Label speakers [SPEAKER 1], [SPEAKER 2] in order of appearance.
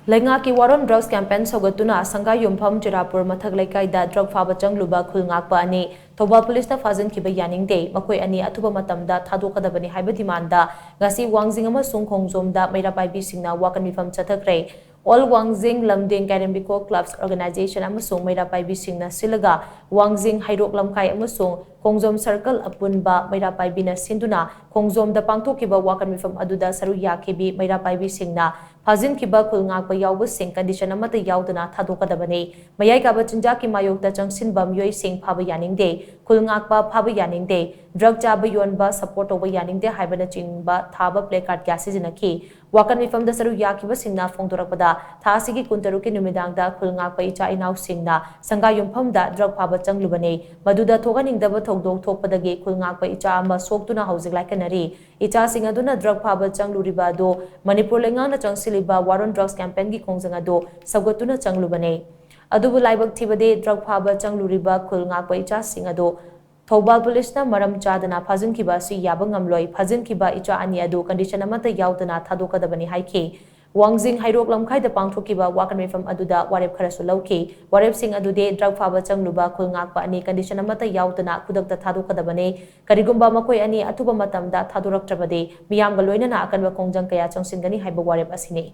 [SPEAKER 1] Leingak ki waron drugs campaign sougattuna Sangaiyumpham Cherapur mathak leikai da drug Phaba Changluba Khul Ngakpa ani Thoubal Police na Phajinkhiba yaningde makhoi ani athuba matam da thadok kadabani haiba demand da ngasi Wangjing amasung Khongjom da meira paibi singna Wakat Mipham Chathakhre All Wangjing Lamding Karambiko Clubs Organization amasung meira paibi singna silaga Wangjing hairok lamkai amasung Khongjom Circle apunba meira paibi na sinduna Khongjom da pangthokiba Wakat Mipham aduda saru yakhibi meira paibi singna Phajinkhiba Khul Ngakpa yauba sing condition amata yaudana thadok kadabani mayai ka bachinja ki mayokta changsinba myoi sing phaba yaningde Khul Ngakpa phaba yaningde drug chaba yonba support over yaningde haiba na chingba thaba placard kya sizinaki Wakat Mipham da saru yakiba singna phongdorakpada thasigi kuntaruki numidang da Khul Ngakpa icha inaw singna Sangaiyumpham da drug phaba changlubane maduda thoganingdaba thogdok thokpadagi Khul Ngakpa icha ama soktuna haujik laikanari icha sing aduna drug phaba changluriba do Manipur Leingak na changsilliba waron drugs campaign gi khongjang ado sougattuna changlubane adubu laibak thibade drug phaba changluriba Khul Ngakpa icha sing ado Thoubal Police na maram chadana Phajinkhiba si yaba ngamloi Phajinkhiba icha ani adu condition amata yaudana thadok kadabani haike Wangjing hairok lamkai da pangthokiba Wakat Mipham aduda warep kharasu lauki warep sing adude drug Phaba Changluba Khul Ngakpa ani condition amata yaudana khudakta thadok kadabani karigumba makhoi ani athuba matam da thadorak trabade miyam ga loinana akanba khongjang kaya changsingani haiba warep asine